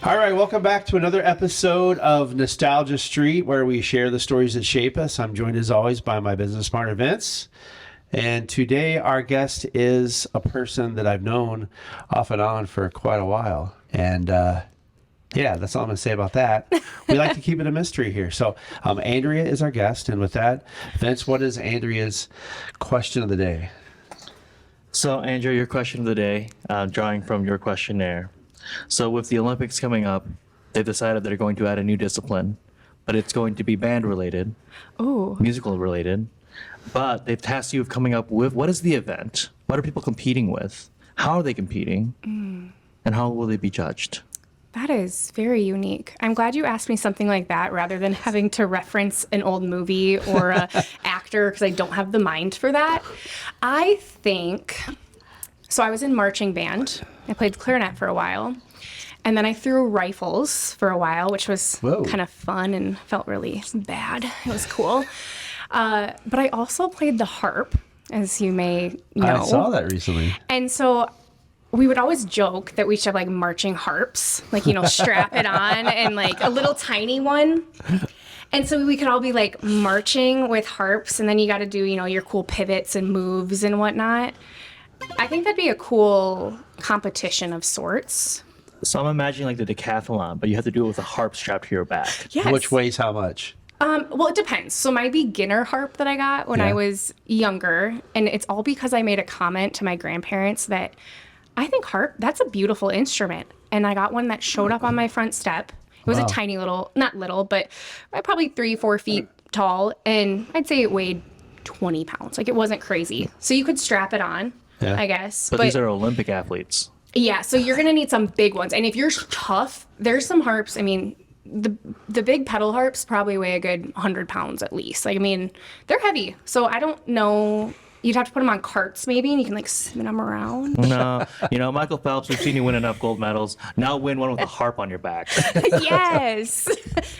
All right, welcome back to another episode of Nostalgia Street, where we share the stories that shape us. I'm joined as always by my business partner, Vince. And today our guest is a person that I've known off and on for quite a while. And yeah, that's all I'm going to say about that. We like to keep it a mystery here. So Andrea is our guest. And with that, Vince, what is Andrea's question of the day? So, Andrea, your question of the day, drawing from your questionnaire. So with the Olympics coming up, they've decided they're going to add a new discipline, but it's going to be band related, musical related. But they've tasked you with coming up with what is the event? What are people competing with? How are they competing? And how will they be judged? That is very unique. I'm glad you asked me something like that rather than having to reference an old movie or an actor because I don't have the mind for that. I think, so I was in marching band. I played clarinet for a while. And then I threw rifles for a while, which was kind of fun and felt really bad. It was cool. But I also played the harp, as you may know. I saw that recently. And so we would always joke that we should have like marching harps, like, strap it on and like a little tiny one. And so we could all be like marching with harps, and then you got to do, your cool pivots and moves and whatnot. I think that'd be a cool competition of sorts. So I'm imagining like the decathlon, but you have to do it with a harp strapped to your back. Yes. Which weighs how much? Well, it depends. So my beginner harp that I got when I was younger, and it's all because I made a comment to my grandparents that I think harp, that's a beautiful instrument. And I got one that showed up on my front step. It was a tiny little, not little, but probably 3-4 feet tall. And I'd say it weighed 20 pounds. Like, it wasn't crazy. So you could strap it on, I guess. But these are Olympic athletes. Yeah, so you're going to need some big ones. And if you're tough, there's some harps. I mean, the big pedal harps probably weigh a good 100 pounds at least. Like, I mean, they're heavy. So I don't know. You'd have to put them on carts maybe, and you can like spin them around. No, Michael Phelps, we've seen you win enough gold medals. Now win one with a harp on your back. Yes.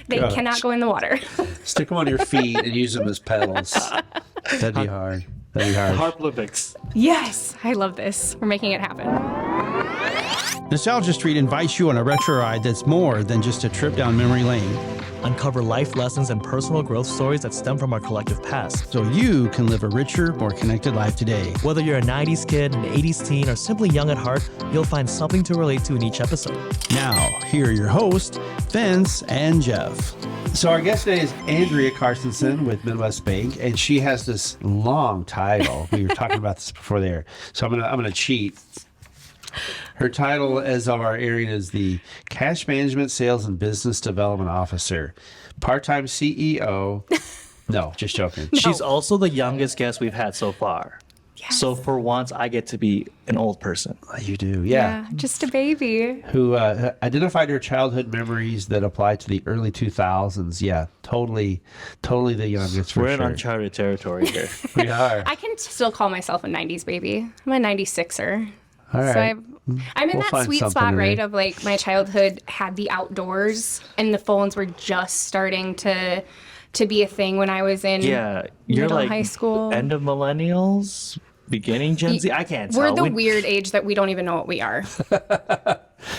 They cannot go in the water. Stick them on your feet and use them as pedals. That'd be hard. That'd be hard. Harp Olympics. Yes. I love this. We're making it happen. Nostalgia Street invites you on a retro ride that's more than just a trip down memory lane, Uncover life lessons and personal growth stories that stem from our collective past. so you can live a richer, more connected life today. Whether you're a 90s kid, an 80s teen, or simply young at heart, you'll find something to relate to in each episode. Now, here are your hosts, Vince and Jeff. So our guest today is Andrea Carstensen with Minnwest Bank, and she has this long title. We were talking about this before there, so I'm gonna cheat. Her title as of our airing is the Cash Management Sales and Business Development Officer, part-time CEO. No, just joking. She's also the youngest guest we've had so far. Yes. So for once, I get to be an old person. You do, yeah. Just a baby. Who identified her childhood memories that apply to the early 2000s. Yeah, totally the youngest for We're sure. in uncharted territory here. We are. I can still call myself a 90s baby. I'm a 96er. All right. So I'm in We'll that find sweet something spot, in right, there. of like my childhood had the outdoors and the phones were just starting to be a thing when I was in Yeah, you're middle like high school. end of millennials, beginning Gen Z. I can't tell. We're the weird age that we don't even know what we are.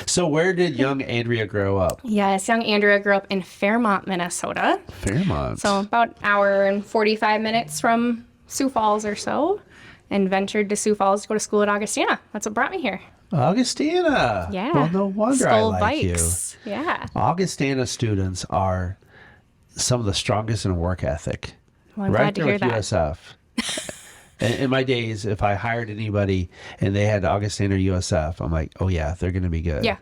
So where did young Andrea grow up? Yes, young Andrea grew up in Fairmont, Minnesota. Fairmont. So about an hour and 45 minutes from Sioux Falls or so, and ventured to Sioux Falls to go to school at Augustina. That's what brought me here. Augustina. Yeah. Well, no wonder I Skull like Bikes. Yeah. you. Augustina students are some of the strongest in work ethic. Well, I'm right glad to there hear with that. USF. In my days, if I hired anybody and they had Augustina or USF, I'm like, oh yeah, they're going to be good. Yeah.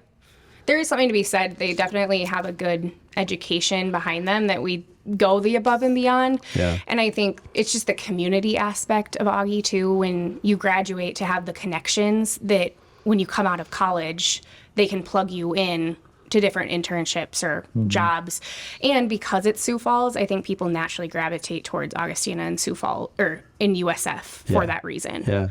There is something to be said. They definitely have a good education behind them that we go the above and beyond. Yeah. And I think it's just the community aspect of Augie too, when you graduate, to have the connections that when you come out of college, they can plug you in to different internships or jobs. And because it's Sioux Falls, I think people naturally gravitate towards Augustina and Sioux Falls or in USF for that reason. Yeah.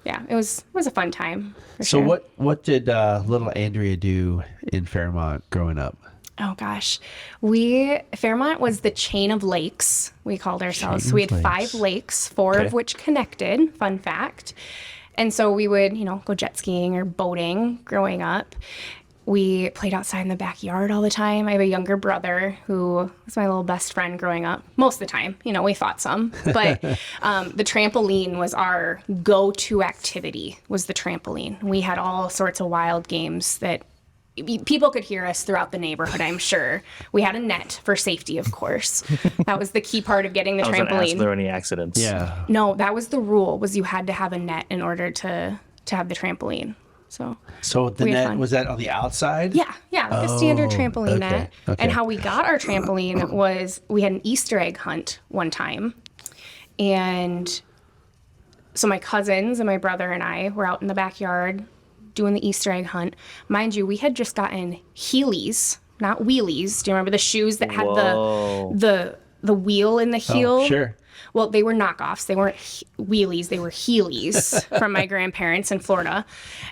Yeah, it was a fun time. For So sure. what did little Andrea do in Fairmont growing up? Oh gosh, Fairmont was the chain of lakes, we called ourselves. Chain So we of had lakes. 5 lakes, 4 Okay. of which connected, fun fact. And so we would, go jet skiing or boating growing up. We played outside in the backyard all the time. I have a younger brother who was my little best friend growing up. Most of the time, we fought some. But the trampoline was our go-to activity, was the trampoline. We had all sorts of wild games that people could hear us throughout the neighborhood, I'm sure. We had a net for safety, of course. That was the key part of getting the I was gonna ask if trampoline. there were any accidents. Yeah. No, that was the rule, was you had to have a net in order to have the trampoline. So the We had net, fun. was that on the outside? Yeah, like a standard trampoline okay, net. okay. And how we got our trampoline was we had an Easter egg hunt one time. And so my cousins and my brother and I were out in the backyard doing the Easter egg hunt. Mind you, we had just gotten Heelys, not wheelies. Do you remember the shoes that had Whoa. the wheel in the heel? Oh, sure. Well, they were knockoffs. They weren't wheelies. They were Heelys from my grandparents in Florida.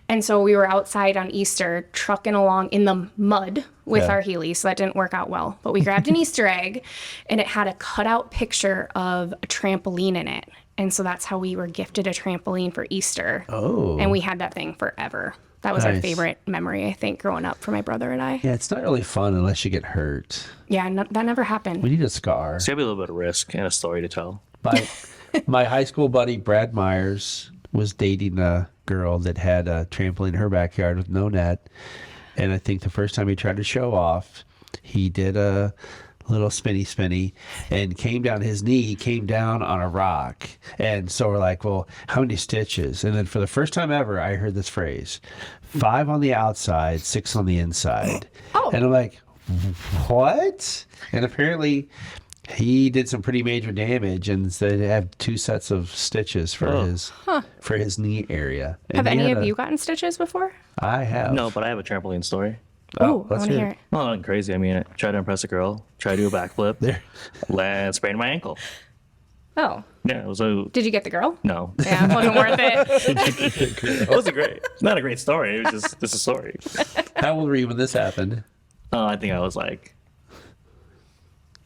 And so we were outside on Easter trucking along in the mud with Yeah. our Heelys. So that didn't work out well. But we grabbed an Easter egg, and it had a cutout picture of a trampoline in it. And so that's how we were gifted a trampoline for Easter. Oh. And we had that thing forever. That was our Nice. favorite memory, I think, growing up for my brother and I. Yeah, it's not really fun unless you get hurt. Yeah, that never happened. We need a scar. So you have a little bit of risk and a story to tell. My high school buddy, Brad Myers, was dating a girl that had a trampoline in her backyard with no net. And I think the first time he tried to show off, he did a little spinny and came down his knee. He came down on a rock. And so we're like, well, how many stitches? And then for the first time ever, I heard this phrase, 5 on the outside, 6 on the inside. Oh. And I'm like, what? And apparently he did some pretty major damage, and so they have 2 sets of stitches for his knee area. And Have he any had of you gotten stitches before? I have. No, but I have a trampoline story. Oh, I let's want to hear hear it. it. Well, nothing crazy. I mean, I tried to impress a girl, tried to do a backflip, There. and sprained my ankle. Oh, Yeah, it was a did you get the girl? no. Yeah, it wasn't worth it. It wasn't great. It's not a great story. It was just a story. How old were you when this happened? I think I was like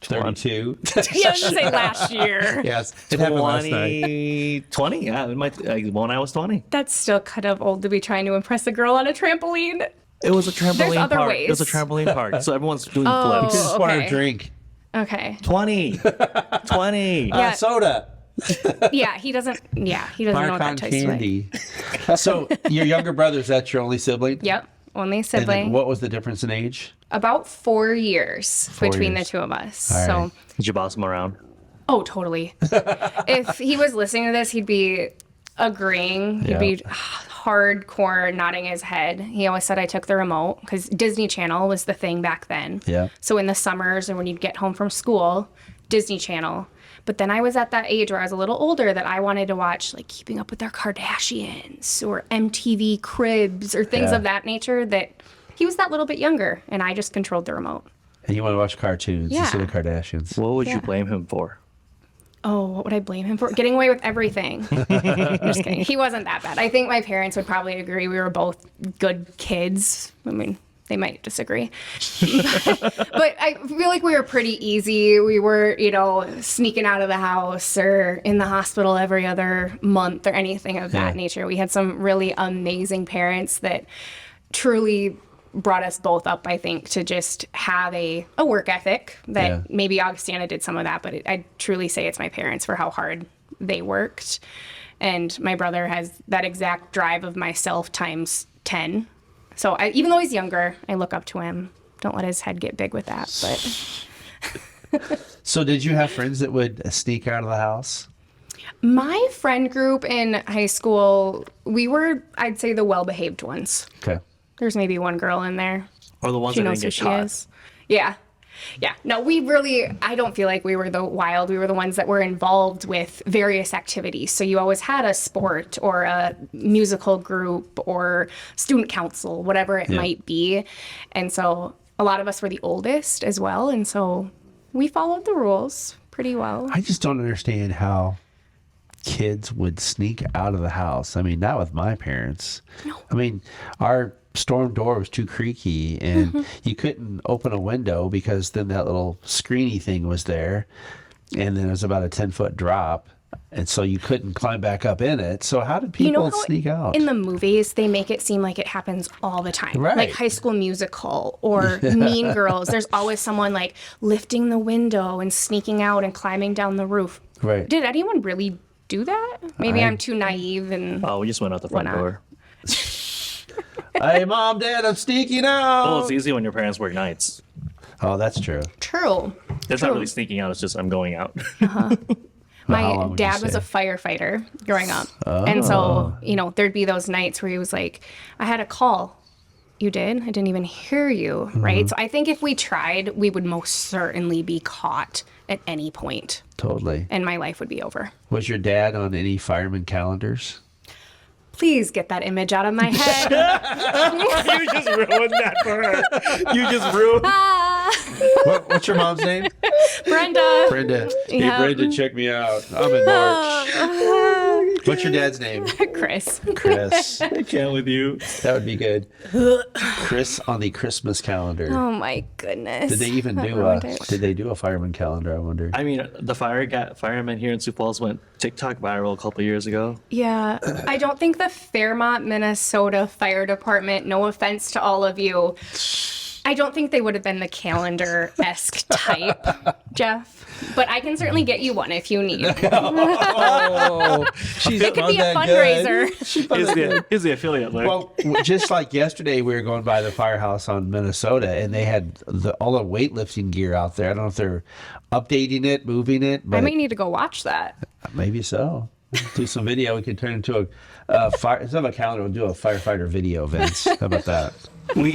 32. Yeah, I was gonna say last year. Yes, it happened last night. 20. Yeah, when I was 20. That's still kind of old to be trying to impress a girl on a trampoline. It was a trampoline other park. ways. It was a trampoline park. So everyone's doing Oh. flips. Just want okay. a drink. Okay. 20. 20. Yeah. Soda. Yeah, he doesn't know what that Marcon tastes like. candy. So your younger brother, is that your only sibling? Yep, only And sibling. then what was the difference in age? About 4 years 4 between years. the two of us. All So, right. Did you boss him around? oh, totally. If he was listening to this, he'd be agreeing. He'd Yeah. be hardcore nodding his head. He always said I took the remote because Disney Channel was the thing back then. Yeah. So in the summers and when you'd get home from school, Disney Channel. But then I was at that age where I was a little older that I wanted to watch like Keeping Up with the Kardashians or MTV Cribs or things Yeah. of that nature that he was that little bit younger and I just controlled the remote. And you want to watch cartoons instead of Kardashians. What would Yeah. you blame him for? Oh, what would I blame him for? Getting away with everything. Just kidding. He wasn't that bad. I think my parents would probably agree we were both good kids. I mean, they might disagree. But I feel like we were pretty easy. We were, sneaking out of the house or in the hospital every other month or anything of that nature. We had some really amazing parents that truly brought us both up, I think, to just have a work ethic that Yeah. maybe Augustina did some of that, but I truly say it's my parents for how hard they worked. And my brother has that exact drive of myself times 10. So even though he's younger, I look up to him. Don't let his head get big with that. But So did you have friends that would sneak out of the house? my friend group in high school, we were, I'd say, the well-behaved ones. Okay. There's maybe one girl in there. Or the ones She that knows didn't who get she caught? is. Yeah. Yeah. No, I don't feel like we were the wild. We were the ones that were involved with various activities. So you always had a sport or a musical group or student council, whatever it might be. And so a lot of us were the oldest as well. And so we followed the rules pretty well. I just don't understand how kids would sneak out of the house. I mean, not with my parents. No. I mean, our storm door was too creaky and you couldn't open a window because then that little screeny thing was there. And then it was about a 10-foot drop. and so you couldn't climb back up in it. So how did You people know how sneak out? in the movies they make it seem like it happens all the time, Right. like High School Musical or Mean Girls. There's always someone like lifting the window and sneaking out and climbing down the roof. Right. Did anyone really do that? Maybe I'm too naive and Oh, we just went out the front Why not? door. Hey, Mom, Dad, I'm sneaking out. Well, it's easy when your parents work nights. Oh, that's true. true. It's not really sneaking out. It's just I'm going out. How long My would you dad was say? a firefighter growing up. And so, there'd be those nights where he was like, I had a call. You did? I didn't even hear you, right? So I think if we tried, we would most certainly be caught at any point, Totally. and my life would be over. Was your dad on any fireman calendars? Please get that image out of my head. You just ruined that for her. You just ruined. What's your mom's name? Brenda. Brenda. Yeah. Hey, Brenda, check me out. I'm in March. What's your dad's name? Chris. Chris. I can't with you. That would be good. Chris on the Christmas calendar. Oh my goodness. Did they even That do ruined it. Did they do a fireman calendar? I wonder. I mean, the firemen here in Sioux Falls went TikTok viral a couple years ago. Yeah, I don't think the Fairmont, Minnesota Fire Department, no offense to all of you, I don't think they would have been the calendar-esque type, Jeff. But I can certainly get you one if you need. It Oh, she's could be a fundraiser. Here's the affiliate link. Well, just like yesterday, we were going by the firehouse on Minnesota, and they had all the weightlifting gear out there. I don't know if they're updating it, moving it, I but might need to go watch that. maybe so. Do some video. We could turn into a fire. Instead of a calendar, we'll do a firefighter video, Vince. How about that? We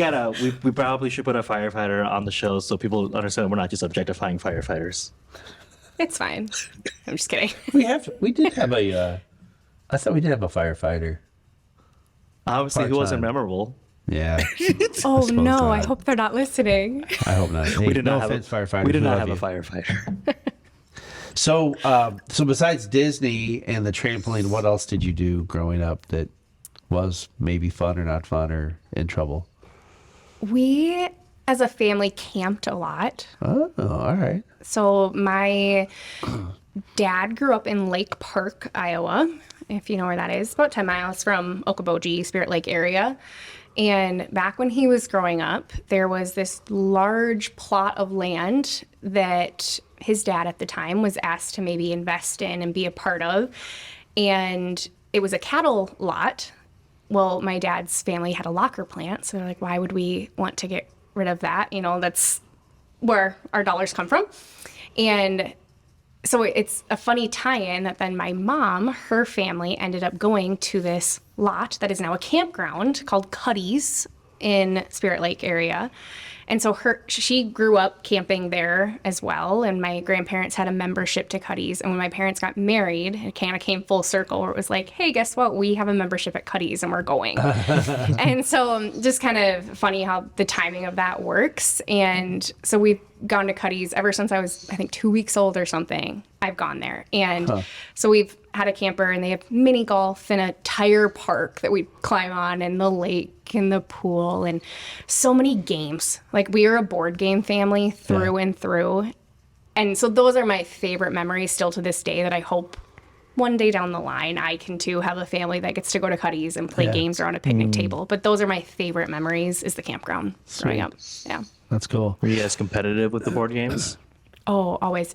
probably should put a firefighter on the show so people understand we're not just objectifying firefighters. It's fine. I'm just kidding. We did have a. I thought we did have a firefighter. Obviously, who wasn't Part-time. memorable? Yeah. Oh suppose no, not. I hope they're not listening. I hope not. Hey, We did no not offense, have firefighters. We did we not love have a you. firefighter. So, so besides Disney and the trampoline, what else did you do growing up that was maybe fun or not fun or in trouble? We, as a family, camped a lot. Oh, all right. So my dad grew up in Lake Park, Iowa, if you know where that is, about 10 miles from Okoboji, Spirit Lake area. And back when he was growing up, there was this large plot of land that his dad at the time was asked to maybe invest in and be a part of. And it was a cattle lot. Well, my dad's family had a locker plant. So they're like, why would we want to get rid of that? That's where our dollars come from. And so it's a funny tie-in that then my mom, her family ended up going to this lot that is now a campground called Cuddy's in Spirit Lake area. And so she grew up camping there as well. And my grandparents had a membership to Cuddy's. And when my parents got married, it kind of came full circle where it was like, hey, guess what? We have a membership at Cuddy's and we're going. And so just kind of funny how the timing of that works. And so we've gone to Cuddy's ever since I was, I think, 2 weeks old or something. I've gone there. And so we've had a camper and they have mini golf and a tire park that we climb on and the lake and the pool and so many games. Like we are a board game family through and through. And so those are my favorite memories still to this day that I hope one day down the line I can too have a family that gets to go to Cuddy's and play games around a picnic table. But those are my favorite memories is the campground growing up. Yeah. That's cool. Were you guys competitive with the board games? Oh, always.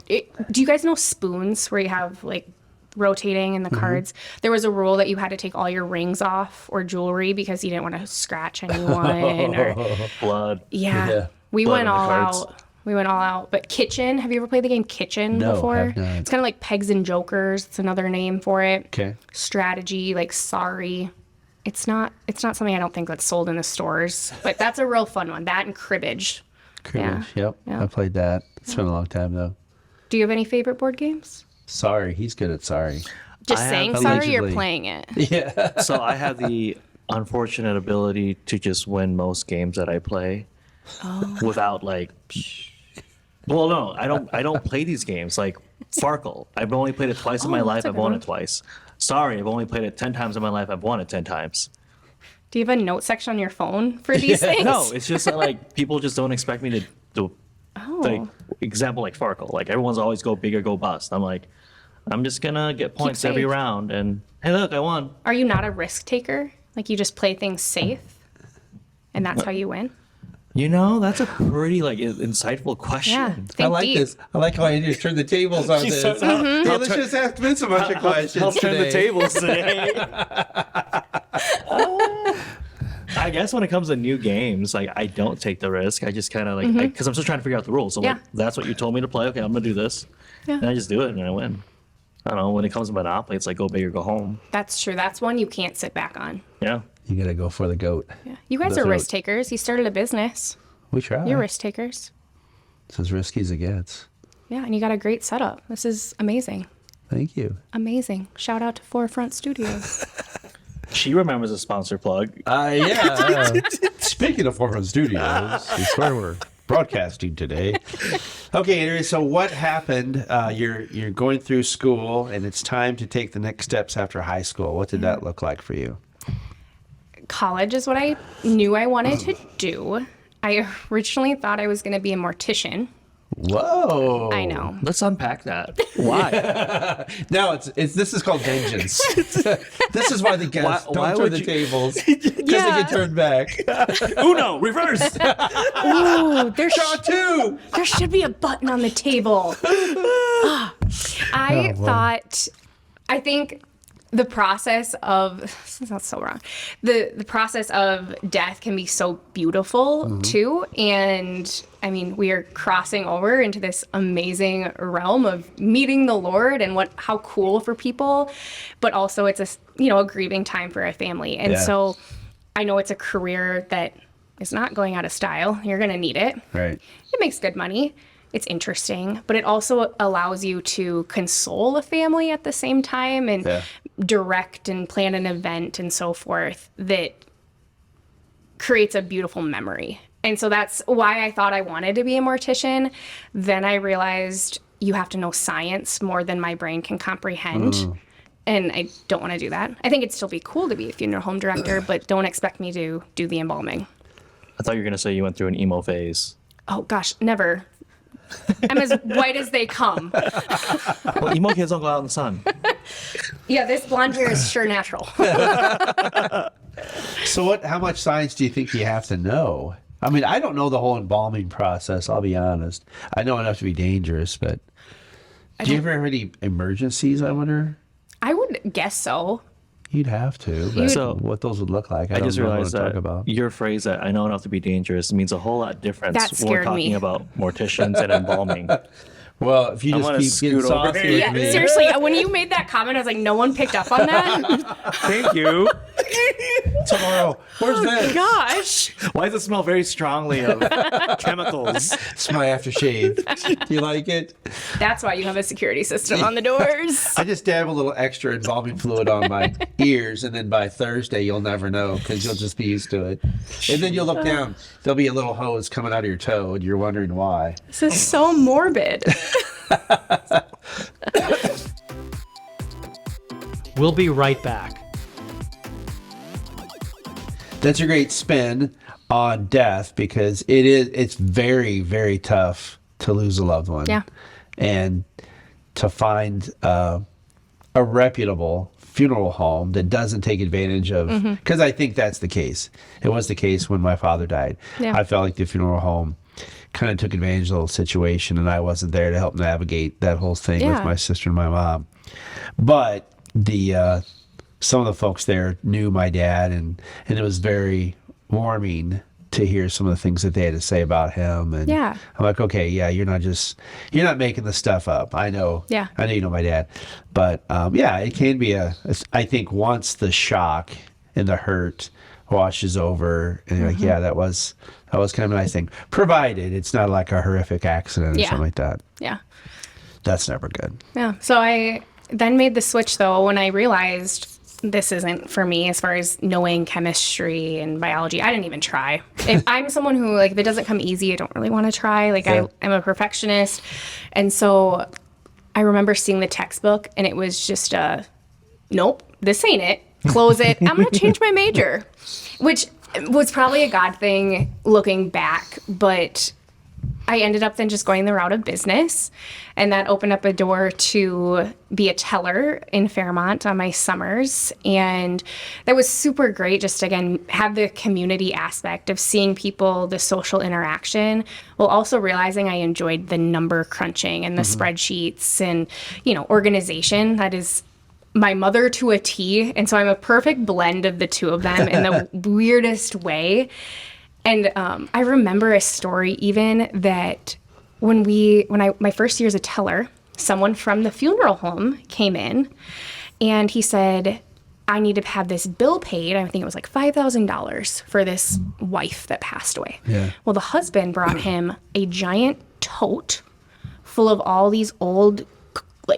Do you guys know spoons where you have like rotating in the cards? There was a rule that you had to take all your rings off or jewelry because you didn't want to scratch anyone or Blood. yeah. We Blood went on the all cards. out. We went all out. But Kitchen, have you ever played the game Kitchen No, before? have not. It's kind of like Pegs and Jokers. It's another name for it. Okay. Strategy, like Sorry. It's not something I don't think that's sold in the stores, but that's a real fun one. That and cribbage. Cribbage. Yep. Yeah. I played that. It's been a long time though. Do you have any favorite board games? Sorry. He's good at sorry. Just I saying have- sorry, you're Allegedly. playing it. Yeah. So I have the unfortunate ability to just win most games that I play without like. Well, no, I don't play these games like Farkle. I've only played it twice in my that's life. a I've good won one. it twice. Sorry, I've only played it 10 times in my life. I've won it 10 times. Do you have a note section on your phone for these things? No, it's just that, like people just don't expect me to like example like Farkle. Like everyone's always go big or go bust. I'm like, I'm just gonna get points safe. every round, and hey, look, I won. Are you not a risk taker? Like you just play things safe, and that's how you win? You know, that's a pretty insightful question. Yeah. I Think like deep. this. I like how Andrea turned the tables on this. Hey, let's just ask Vince a bunch of questions I'll turn today. the tables today. I guess when it comes to new games, I don't take the risk. I just kind of because I'm still trying to figure out the rules. So Yeah. that's what you told me to play. Okay, I'm gonna do this, Yeah. and I just do it and I win. I don't know. When it comes to Monopoly, it's like go big or go home. That's true. That's one you can't sit back on. Yeah. You got to go for the goat. Yeah. You guys That's are right. risk takers. You started a business. We try. You're risk takers. It's as risky as it gets. Yeah, and you got a great setup. This is amazing. Thank you. Amazing. Shout out to Forefront Studios. She remembers a sponsor plug. Yeah. Speaking of Forefront Studios, it's where we're broadcasting today. Okay, Andrea. So what happened? You're going through school, and it's time to take the next steps after high school. What did that look like for you? College is what I knew I wanted to do. I originally thought I was going to be a mortician. Whoa! I know. Let's unpack that. Why? No, it's this is called vengeance. This is why the guests Why don't turn would the you- tables because they Yeah. get turned back. Uno, reverse. Ooh, Shot two. there should be a button on the table. I think the process of this sounds so wrong. The process of death can be so beautiful too. And I mean, we are crossing over into this amazing realm of meeting the Lord and how cool for people, but also it's a grieving time for a family. And Yeah. so I know it's a career that is not going out of style. You're going to need it. Right. It makes good money. It's interesting, but it also allows you to console a family at the same time and Yeah. direct and plan an event and so forth that creates a beautiful memory. And so that's why I thought I wanted to be a mortician. Then I realized you have to know science more than my brain can comprehend. And I don't want to do that. I think it'd still be cool to be a funeral home director, but don't expect me to do the embalming. I thought you were gonna say you went through an emo phase. Oh gosh, never. I'm as white as they come. Well, emo kids don't go out in the sun. Yeah, this blonde hair is sure natural. So how much science do you think you have to know? I mean, I don't know the whole embalming process, I'll be honest. I know enough to be dangerous, but do you ever have any emergencies, I wonder? I would guess so. You'd have to, but So- what those would look like, I I don't just know what realized to talk that about. your phrase that I know enough to be dangerous means a whole lot different That when we're scared talking me. about morticians and embalming. Well, if you I just wanna keep getting scoot over saucy here. with Yeah, me. seriously, when you made that comment, I was like, no one picked up on that. Thank you. Tomorrow, where's Vince? Gosh. Why does it smell very strongly of chemicals? It's my aftershave. Do you like it? That's why you have a security system on the doors. I just dab a little extra embalming fluid on my ears, and then by Thursday you'll never know because you'll just be used to it. And then you'll look down, there'll be a little hose coming out of your toe, and you're wondering why. This is so morbid. We'll be right back. That's a great spin on death because it's very, very tough to lose a loved one. Yeah. And to find a reputable funeral home that doesn't take advantage of, because I think that's the case. It was the case when my father died. Yeah. I felt like the funeral home kind of took advantage of the whole situation, and I wasn't there to help navigate that whole thing with Yeah. my sister and my mom. But some of the folks there knew my dad, and it was very warming to hear some of the things that they had to say about him. And Yeah. I'm like, okay, yeah, you're not making the stuff up. I know. Yeah. I know you know my dad. But yeah, it can be I think once the shock and the hurt washes over, and you're like, yeah, that was kind of a nice thing. Provided it's not like a horrific accident or Yeah. something like that. Yeah. That's never good. Yeah. So I then made the switch though when I realized this isn't for me as far as knowing chemistry and biology. I didn't even try. If I'm someone who if it doesn't come easy, I don't really want to try. Yeah. I'm a perfectionist. And so I remember seeing the textbook and it was just nope, this ain't it. Close it. I'm going to change my major, which was probably a God thing looking back, but I ended up then just going the route of business, and that opened up a door to be a teller in Fairmont on my summers. And that was super great, just to, again, have the community aspect of seeing people, the social interaction, while also realizing I enjoyed the number crunching and the spreadsheets and, organization. That is my mother to a T. And so I'm a perfect blend of the two of them in the weirdest way. And I remember a story even that my first year as a teller, someone from the funeral home came in and he said, I need to have this bill paid. I think it was like $5,000 for this wife that passed away. Yeah. Well, the husband brought him a giant tote full of all these old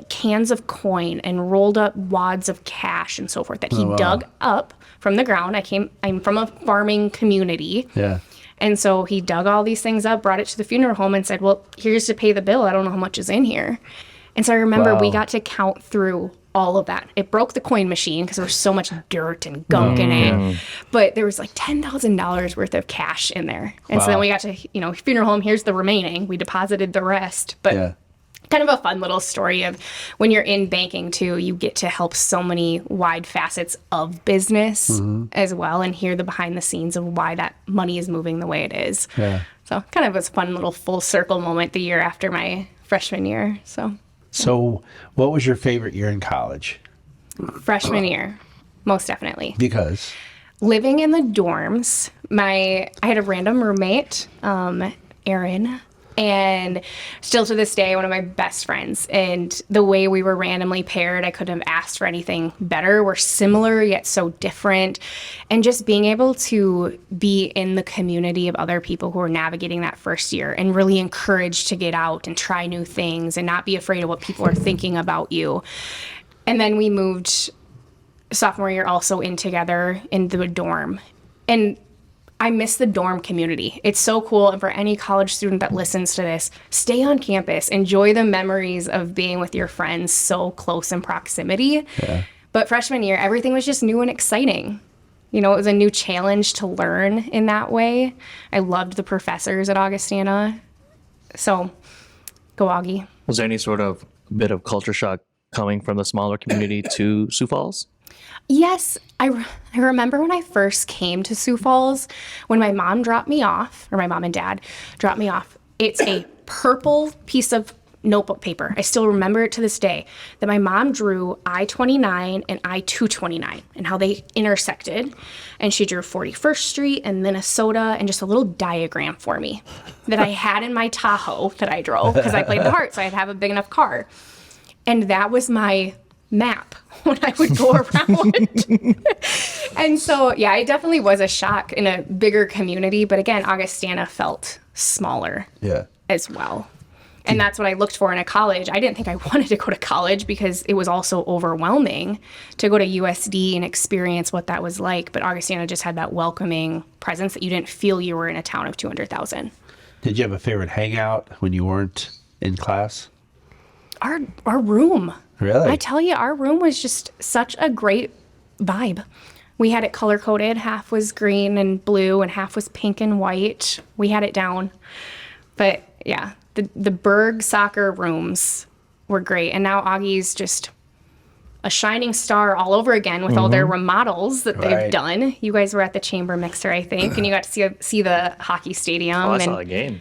cans of coin and rolled up wads of cash and so forth that he dug up from the ground. I'm from a farming community. Yeah. And so he dug all these things up, brought it to the funeral home and said, well, here's to pay the bill. I don't know how much is in here. And so I remember we got to count through all of that. It broke the coin machine because there was so much dirt and gunk in it. But there was like $10,000 worth of cash in there. And so then we got to, funeral home, here's the remaining. We deposited the rest. But kind of a fun little story of when you're in banking too, you get to help so many wide facets of business as well and hear the behind the scenes of why that money is moving the way it is. Yeah. So kind of a fun little full circle moment the year after my freshman year. So what was your favorite year in college? Freshman year, most definitely. Because? Living in the dorms, I had a random roommate, Erin, and still to this day, one of my best friends. And the way we were randomly paired, I couldn't have asked for anything better. We're similar, yet so different. And just being able to be in the community of other people who are navigating that first year and really encouraged to get out and try new things and not be afraid of what people are thinking about you. And then we moved sophomore year also in together in the dorm. And I miss the dorm community. It's so cool. And for any college student that listens to this, stay on campus. Enjoy the memories of being with your friends so close in proximity. Yeah. But freshman year, everything was just new and exciting. It was a new challenge to learn in that way. I loved the professors at Augustana. So, go Augie. Was there any sort of bit of culture shock coming from the smaller community to Sioux Falls? Yes, I remember when I first came to Sioux Falls, when my mom dropped me off, or my mom and dad dropped me off. It's a purple piece of notebook paper. I still remember it to this day, that my mom drew I-29 and I-229 and how they intersected. And she drew 41st Street and Minnesota and just a little diagram for me that I had in my Tahoe that I drove because I played the harp, so I'd have a big enough car. And that was my map when I would go around. And so, yeah, it definitely was a shock in a bigger community. But again, Augustana felt smaller as well. And that's what I looked for in a college. I didn't think I wanted to go to college because it was also overwhelming to go to USD and experience what that was like. But Augustana just had that welcoming presence that you didn't feel you were in a town of 200,000. Did you have a favorite hangout when you weren't in class? Our room. Really? I tell you, our room was just such a great vibe. We had it color-coded. Half was green and blue and half was pink and white. We had it down. But, yeah, the Berg soccer rooms were great. And now Augie's just a shining star all over again with all their remodels that they've done. You guys were at the Chamber Mixer, I think, and you got to see the hockey stadium. I saw the game.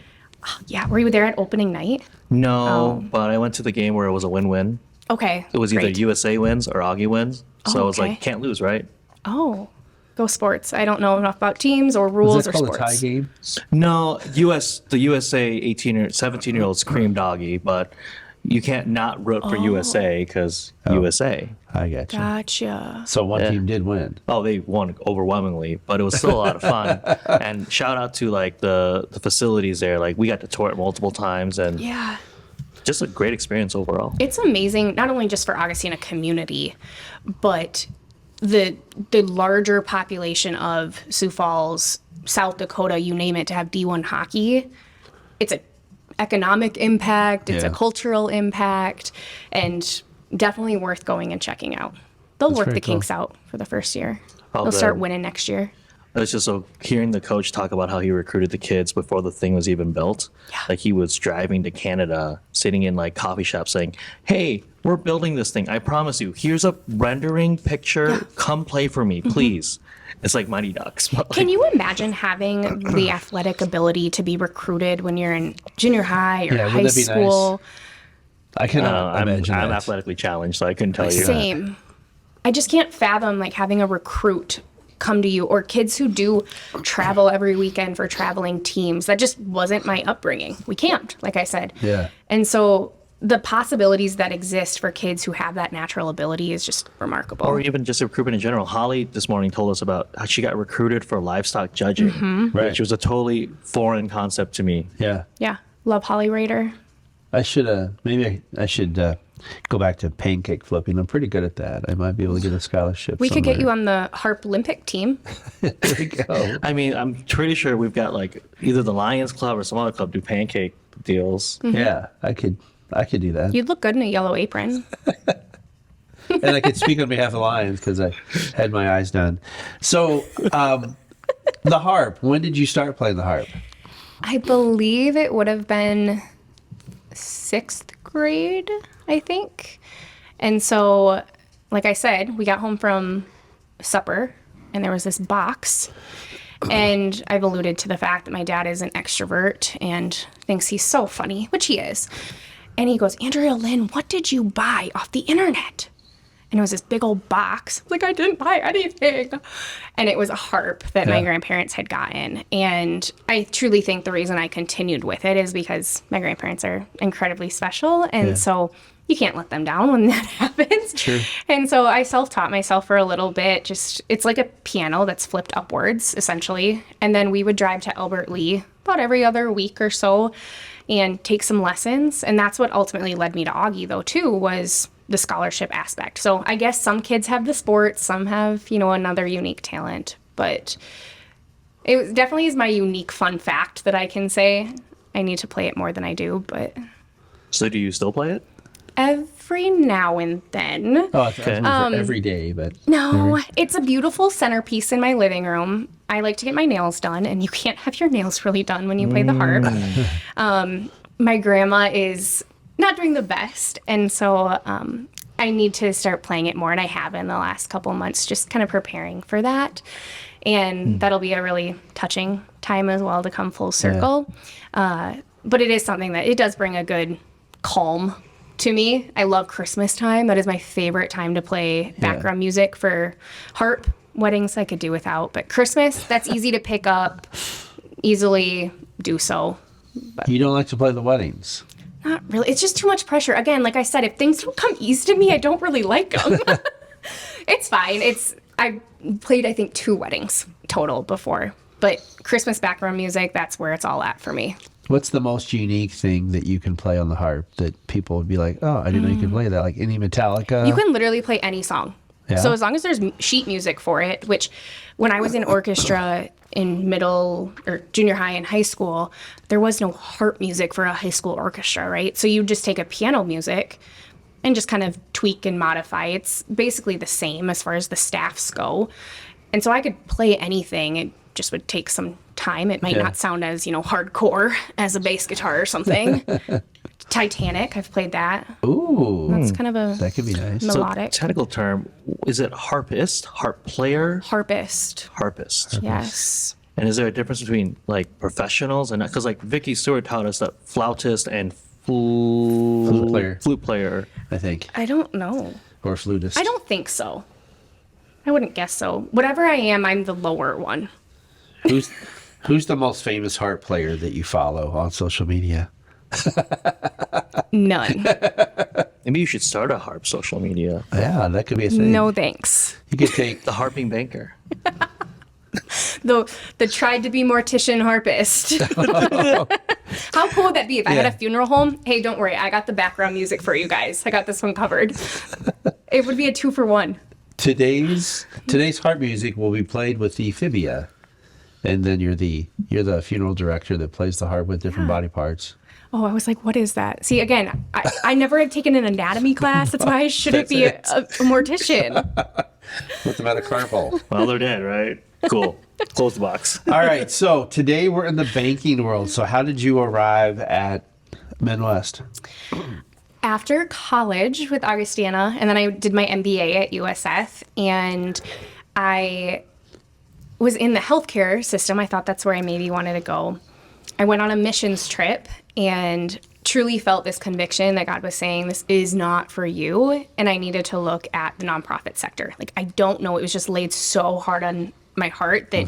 Yeah, were you there at opening night? No, but I went to the game where it was a win-win. Okay. It was either great. USA wins or Augie wins. So it was like, can't lose, right? Oh, go sports. I don't know enough about teams or rules or sports. Was it called a tie game? No, the USA 17-year-olds creamed Augie, but you can't not root for USA because USA. I got you. Gotcha. So one team did win. Oh, they won overwhelmingly, but it was still a lot of fun. And shout out to like the facilities there. Like we got to tour it multiple times and Yeah. just a great experience overall. It's amazing, not only just for Augustana community, but the larger population of Sioux Falls, South Dakota, you name it, to have D1 hockey. It's an economic impact, it's a cultural impact, and definitely worth going and checking out. They'll work the kinks out for the first year. They'll start winning next year. It's just so hearing the coach talk about how he recruited the kids before the thing was even built. Yeah. Like he was driving to Canada, sitting in like coffee shops saying, "Hey, we're building this thing. I promise you. Here's a rendering picture. Come play for me, please." It's like Mighty Ducks. But Can like, you imagine having the athletic ability to be recruited when you're in junior high or Yeah, high wouldn't that be nice? school? I cannot I'm imagine that. athletically challenged, so I couldn't tell you. Same. I just can't fathom like having a recruit come to you or kids who do travel every weekend for traveling teams. That just wasn't my upbringing. We camped, like I said. Yeah. And so the possibilities that exist for kids who have that natural ability is just remarkable. Or even just recruitment in general. Holly this morning told us about how she got recruited for livestock judging, Right. which was a totally foreign concept to me. Yeah. Yeah. Love Holly Raider. I should maybe I should go back to pancake flipping. I'm pretty good at that. I might be able to get a scholarship. We could get you somewhere. on the Harp Olympic team. There we go. I mean, I'm pretty sure we've got like either the Lions Club or some other club do pancake deals. Yeah, I could do that. You'd look good in a yellow apron. And I could speak on behalf of the Lions because I had my eyes done. So, the harp. When did you start playing the harp? I believe it would have been 6th grade, I think. And so, like I said, we got home from supper and there was this box. And I've alluded to the fact that my dad is an extrovert and thinks he's so funny, which he is. And he goes, "Andrea Lynn, what did you buy off the internet?" And it was this big old box. Like, I didn't buy anything. And it was a harp that my grandparents had gotten. And I truly think the reason I continued with it is because my grandparents are incredibly special. And so you can't let them down when that happens. Sure. And so I self-taught myself for a little bit. Just, it's like a piano that's flipped upwards, essentially. And then we would drive to Albert Lee about every other week or so and take some lessons. And that's what ultimately led me to Augie, though, too, was the scholarship aspect. So I guess some kids have the sports, some have, another unique talent. But it definitely is my unique fun fact that I can say. I need to play it more than I do, but So do you still play it? every now and then. Oh, it's every day, but No, it's a beautiful centerpiece in my living room. I like to get my nails done, and you can't have your nails really done when you play the harp. My grandma is not doing the best, and so I need to start playing it more, and I have in the last couple of months, just kind of preparing for that. And that'll be a really touching time as well to come full circle. But it is something that it does bring a good calm to me. I love Christmas time. That is my favorite time to play background music for harp. Weddings I could do without, but Christmas, that's easy to pick up, easily do so. you don't like to play the weddings. Not really. It's just too much pressure. Again, like I said, if things don't come easy to me, I don't really like them. It's fine. I played, I think, 2 weddings total before, but Christmas background music, that's where it's all at for me. What's the most unique thing that you can play on the harp that people would be like, "Oh, I didn't know you could play that"? Like any Metallica? You can literally play any song. Yeah? So as long as there's sheet music for it, which when I was in orchestra in middle or junior high and high school, there was no harp music for a high school orchestra, right? So you just take a piano music and just kind of tweak and modify. It's basically the same as far as the staffs go. And so I could play anything. It just would take some time. It might not sound as, hardcore as a bass guitar or something. Titanic, I've played that. Ooh, It's kind of a that could be nice. melodic. Technical term, is it harpist, harp player, Harpist. harpist? Yes. And is there a difference between like professionals and because like Vicky Stewart taught us that flautist and flute player. I think, I don't know. or flutist. I don't think so. I wouldn't guess so. Whatever I am, I'm the lower one. Who's the most famous harp player that you follow on social media? None. Maybe you should start a harp social media. Yeah, that could be a thing. No thanks. You could take The harping banker. The tried to be mortician harpist. How cool would that be if I had a funeral home? Hey, don't worry, I got the background music for you guys. I got this one covered. It would be a 2-for-1. today's harp music will be played with the fibia, and then you're the funeral director that plays the harp with different body parts. Oh, I was like, what is that? See, again, I never have taken an anatomy class. That's why I shouldn't be a mortician. Put them at a carnival. Well, they're dead, right? Cool. Close the box. All right. So today we're in the banking world. So how did you arrive at Minnwest? After college with Augustana, and then I did my MBA at USF, and I was in the healthcare system. I thought that's where I maybe wanted to go. I went on a missions trip and truly felt this conviction that God was saying, this is not for you, and I needed to look at the nonprofit sector. Like, I don't know, it was just laid so hard on my heart that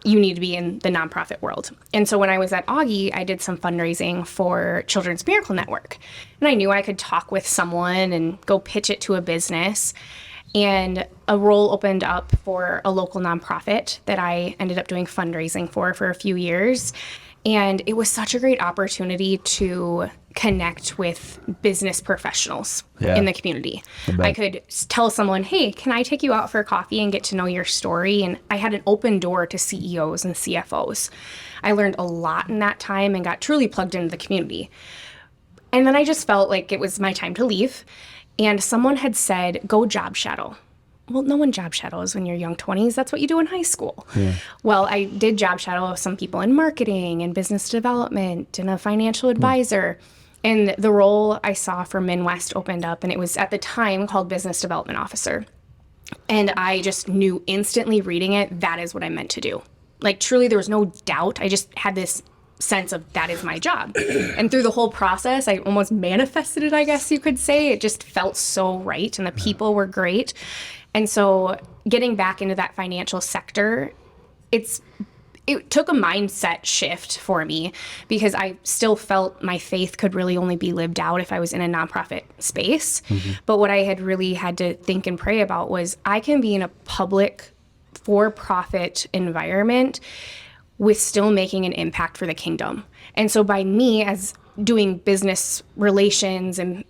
you need to be in the nonprofit world. And so when I was at Augie, I did some fundraising for Children's Miracle Network. And I knew I could talk with someone and go pitch it to a business. And a role opened up for a local nonprofit that I ended up doing fundraising for a few years. And it was such a great opportunity to connect with business professionals in the community. I could tell someone, hey, can I take you out for coffee and get to know your story? And I had an open door to CEOs and CFOs. I learned a lot in that time and got truly plugged into the community. And then I just felt like it was my time to leave. And someone had said, go job shadow. Well, no one job shadows when you're young 20s. That's what you do in high school. Well, I did job shadow with some people in marketing and business development and a financial advisor. And the role I saw for Minnwest opened up, and it was at the time called Business Development Officer. And I just knew instantly reading it, that is what I meant to do. Like, truly, there was no doubt. I just had this sense of that is my job. And through the whole process, I almost manifested it, I guess you could say. It just felt so right, and the people were great. And so getting back into that financial sector, it took a mindset shift for me, because I still felt my faith could really only be lived out if I was in a nonprofit space. But what I had really had to think and pray about was, I can be in a public for-profit environment with still making an impact for the kingdom. And so by me as doing business relations and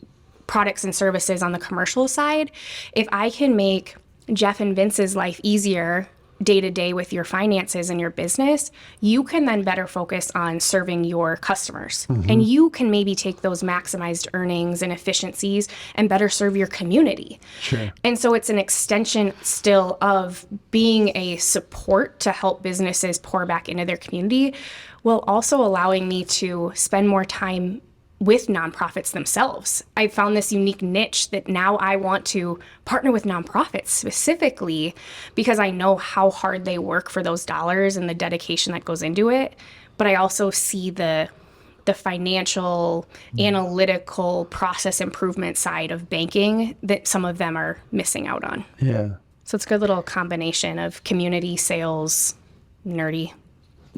products and services on the commercial side, if I can make Jeff and Vince's life easier day to day with your finances and your business, you can then better focus on serving your customers. And you can maybe take those maximized earnings and efficiencies and better serve your community. And so it's an extension still of being a support to help businesses pour back into their community, while also allowing me to spend more time with nonprofits themselves. I found this unique niche that now I want to partner with nonprofits specifically, because I know how hard they work for those dollars and the dedication that goes into it. But I also see the financial, analytical, process improvement side of banking that some of them are missing out on. So it's a good little combination of community, sales, nerdy,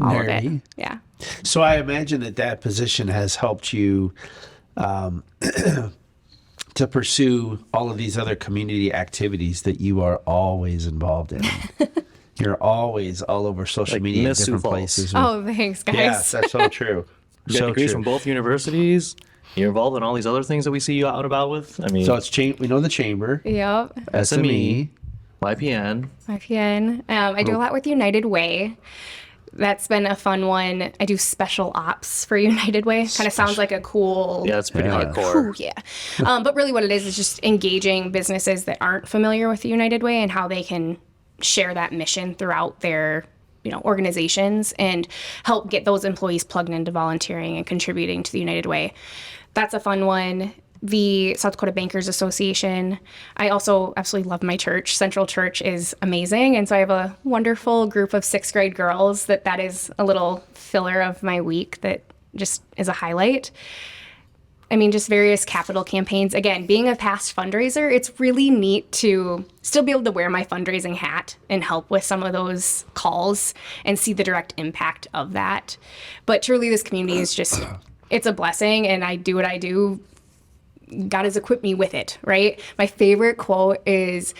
all of it. Yeah. So I imagine that position has helped you to pursue all of these other community activities that you are always involved in. You're always all over social media in different places. Oh, thanks, guys. Yes, that's so true. You got degrees from both universities. You're involved in all these other things that we see you out and about with. I mean, So it's we know the chamber, Yep. SME. YPN. IPN. I do a lot with United Way. That's been a fun one. I do special ops for United Way. Kind of sounds like a cool... Yeah, it's pretty hardcore. Cool, yeah. But really what it is just engaging businesses that aren't familiar with the United Way and how they can share that mission throughout their organizations and help get those employees plugged into volunteering and contributing to the United Way. That's a fun one. The South Dakota Bankers Association. I also absolutely love my church. Central Church is amazing. And so I have a wonderful group of 6th grade girls that is a little filler of my week that just is a highlight. I mean, just various capital campaigns. Again, being a past fundraiser, it's really neat to still be able to wear my fundraising hat and help with some of those calls and see the direct impact of that. But truly, this community is just, it's a blessing, and I do what I do. God has equipped me with it, right? My favorite quote is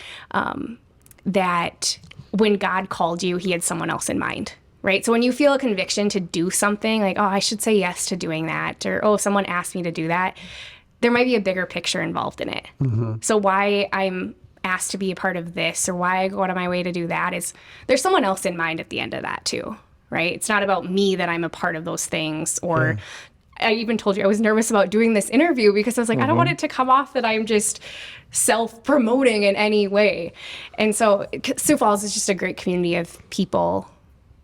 that when God called you, he had someone else in mind, right? So when you feel a conviction to do something, like, oh, I should say yes to doing that, or, oh, someone asked me to do that, there might be a bigger picture involved in it. So why I'm asked to be a part of this, or why I go out of my way to do that, is there's someone else in mind at the end of that too, right? It's not about me that I'm a part of those things, or I even told you I was nervous about doing this interview because I was like, I don't want it to come off that I'm just self-promoting in any way. And so Sioux Falls is just a great community of people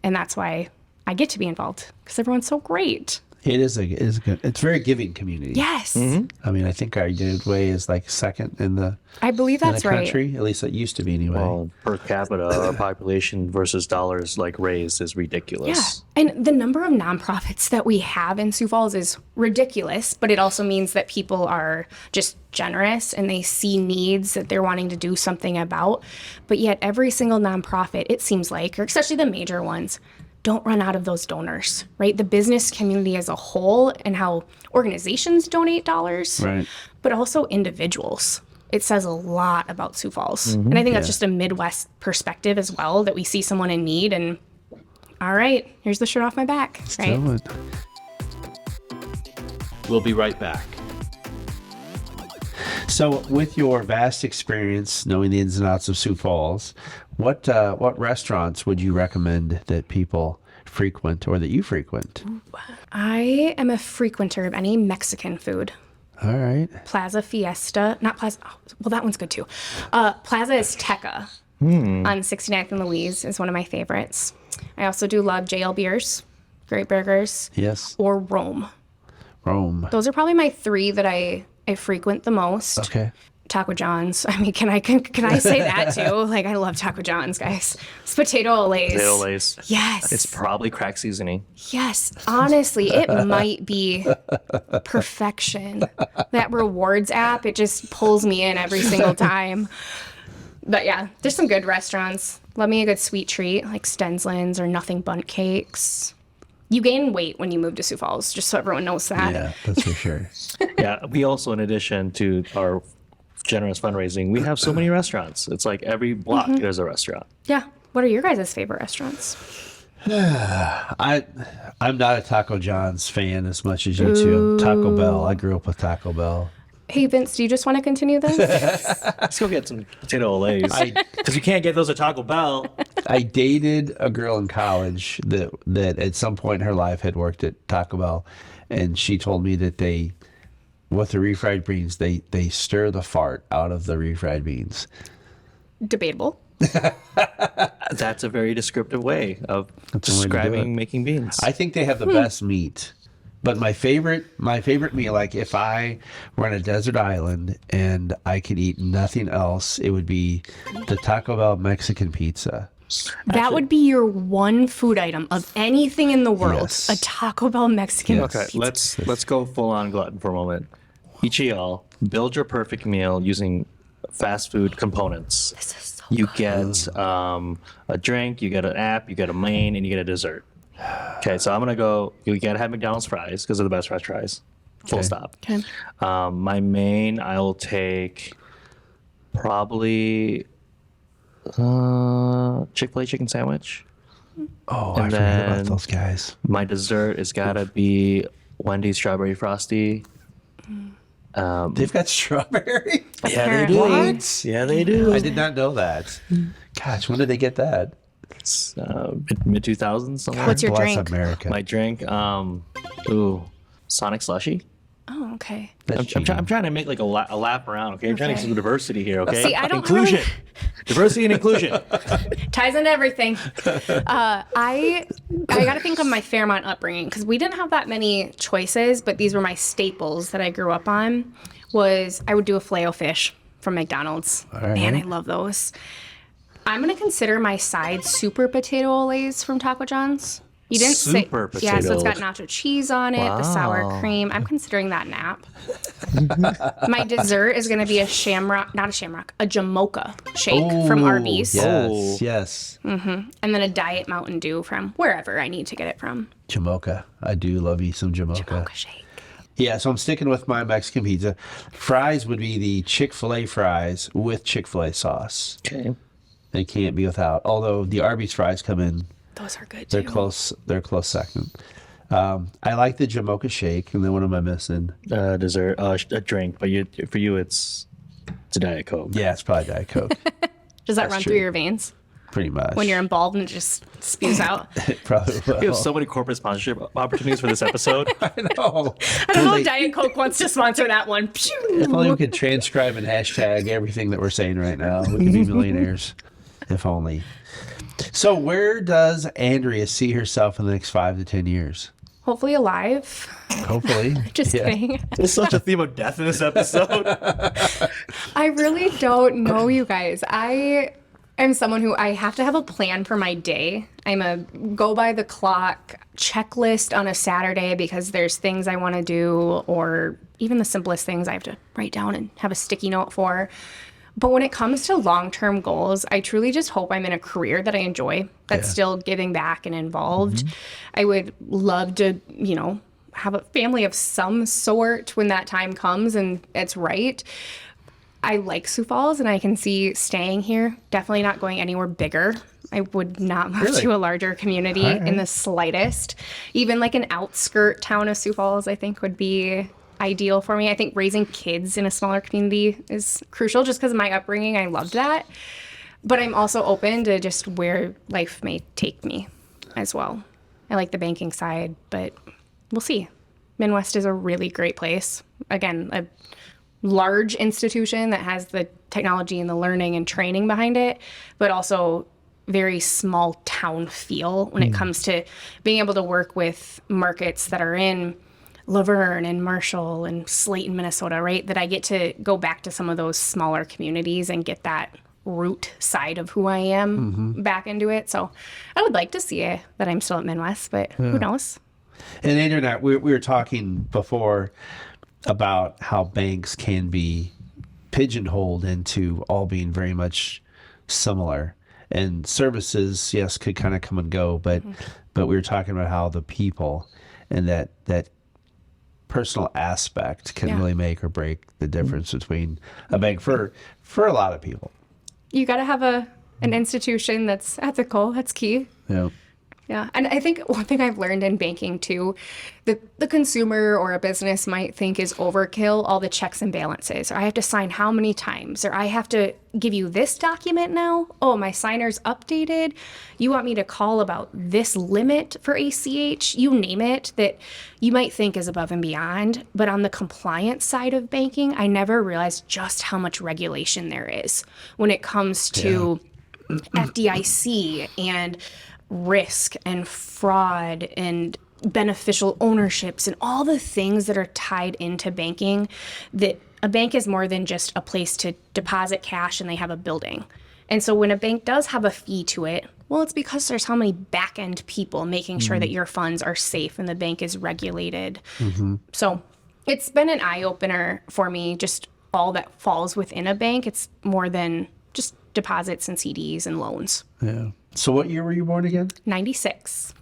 And that's why I get to be involved because everyone's so great. It is a good. It's a very giving community. Yes. I mean, I think our United Way is like second in the I believe in the that's right. country. At least it used to be anyway. Well, per capita, our population versus dollars like raised is Yeah. ridiculous. And the number of nonprofits that we have in Sioux Falls is ridiculous, but it also means that people are just generous and they see needs that they're wanting to do something about. But yet every single nonprofit, it seems like, or especially the major ones, don't run out of those donors, right? The business community as a whole and how organizations donate dollars, Right. but also individuals. It says a lot about Sioux Falls. And I think that's just a Midwest perspective as well, that we see someone in need and, all right, here's the shirt off my back, right? Do it. We'll be right back. So, with your vast experience knowing the ins and outs of Sioux Falls, what restaurants would you recommend that people frequent or that you frequent? I am a frequenter of any Mexican food. All right. Plaza Fiesta, not Plaza, oh, well, that one's good too. Plaza Azteca on 69th and Louise is one of my favorites. I also do love JL Beers, Great Burgers, Yes. or Rome. Rome. Those are probably my three that I frequent the most. Okay. Taco John's. I mean, can I say that too? Like, I love Taco John's, guys. It's potato Olays. Potato Lays. Yes. It's probably crack seasoning. Yes, honestly, it might be perfection. That rewards app, it just pulls me in every single time. But yeah, there's some good restaurants. Love me a good sweet treat, like Stensland's or Nothing Bundt Cakes. You gain weight when you move to Sioux Falls, just so everyone knows that. Yeah, that's for sure. Yeah, we also, in addition to our generous fundraising, we have so many restaurants. It's like every block there's a restaurant. Yeah. What are your guys' favorite restaurants? I'm not a Taco John's fan as much as you two. Taco Bell. I grew up with Taco Bell. Hey, Vince, do you just want to continue this? Let's go get some potato Olays. Because you can't get those at Taco Bell. I dated a girl in college that at some point in her life had worked at Taco Bell, and she told me that with the refried beans, they stir the fart out of the refried beans. Debatable. That's a very descriptive way of the way to do it. describing making beans. I think they have the best meat. But my favorite meal, like if I were on a desert island and I could eat nothing else, it would be the Taco Bell Mexican pizza. That would be your one food item of anything in the world. Yes. A Taco Bell Mexican Yes. Okay, pizza. let's go full on glutton for a moment. Each of y'all build your perfect meal using fast food components. This is so You good. get a drink, you get an app, you get a main, and you get a dessert. Okay, so I'm gonna go. You gotta have McDonald's fries because they're the best French fries. Full Okay. stop. Okay. My main, I will take probably Chick-fil-A chicken sandwich. Oh, I And forgot about then- those guys. My dessert is gotta be Wendy's strawberry frosty. They've got strawberry. Yeah, they do. What? Yeah, they do. I did not know that. Gosh, when did they get that? Mid 2000s. Somewhere. What's your Bless drink? America. My drink? Sonic slushy. Oh, okay. I'm trying to make like a lap around. Okay, I'm trying to get some diversity here. Okay, See, I don't inclusion, really- diversity and inclusion. Ties into everything. I got to think of my Fairmont upbringing because we didn't have that many choices, but these were my staples that I grew up on. I would do a Filet-O-Fish from McDonald's. right. Man, I love those. I'm gonna consider my side super potato Olays from Taco John's. You didn't Super say, yeah. So it's got potatoes. nacho cheese on it, the sour Wow. cream. I'm considering that an app. My dessert is gonna be a Jamocha shake from Ooh, Arby's. Yes, Oh. yes. And then a Diet Mountain Dew from wherever I need to get it from. Jamocha. I do love you some Jamocha. Jamocha shake. Yeah, so I'm sticking with my Mexican pizza. Fries would be the Chick-fil-A fries with Chick-fil-A sauce. Okay. They can't be without. Although the Arby's fries come in, Those are good they're too. close. They're close second. I like the Jamocha shake, and then what am I missing? Dessert, a drink, but for you, it's a Diet Coke. Yeah, it's probably Diet Coke. Does that That's run true. through your veins Pretty much. when you're involved and it just spews out? It probably will. We have so many corporate sponsorship opportunities for this episode. I know. I don't know They- if Diet Coke wants to sponsor that one. If only we could transcribe and hashtag everything that we're saying right now. We could be millionaires. If only. So where does Andrea see herself in the next 5 to 10 years? Hopefully alive. Hopefully. Just Yeah. kidding. There's such a theme of death in this episode. I really don't know, you guys. I am someone who I have to have a plan for my day. I'm a go by the clock checklist on a Saturday because there's things I want to do, or even the simplest things I have to write down and have a sticky note for. But when it comes to long-term goals, I truly just hope I'm in a career that I enjoy, that's still giving back and involved. I would love to, have a family of some sort when that time comes and it's right. I like Sioux Falls and I can see staying here, definitely not going anywhere bigger. I would not move to a larger community in the slightest. Even like an outskirt town of Sioux Falls, I think would be ideal for me. I think raising kids in a smaller community is crucial just because of my upbringing. I loved that. But I'm also open to just where life may take me as well. I like the banking side, but we'll see. Minnwest is a really great place. Again, a large institution that has the technology and the learning and training behind it, but also very small town feel when it comes to being able to work with markets that are in Laverne and Marshall and Slayton, Minnesota, right? That I get to go back to some of those smaller communities and get that root side of who I am back into it. So I would like to see it, that I'm still at Minnwest, but who knows? And Andrew and I, we were talking before about how banks can be pigeonholed into all being very much similar. And services, yes, could kind of come and go, but we were talking about how the people and that personal aspect can really make or break the difference between a bank for a lot of people. You got to have an institution that's ethical. That's key. Yeah. Yeah. And I think one thing I've learned in banking too, that the consumer or a business might think is overkill, all the checks and balances, or I have to sign how many times, or I have to give you this document now. Oh, my signer's updated. You want me to call about this limit for ACH? You name it, that you might think is above and beyond. But on the compliance side of banking, I never realized just how much regulation there is when it comes to FDIC and risk and fraud and beneficial ownerships and all the things that are tied into banking, that a bank is more than just a place to deposit cash and they have a building. And so when a bank does have a fee to it, well, it's because there's how many back end people making sure that your funds are safe and the bank is regulated. So it's been an eye opener for me, just all that falls within a bank. It's more than just deposits and CDs and loans. Yeah. So what year were you born again? 96.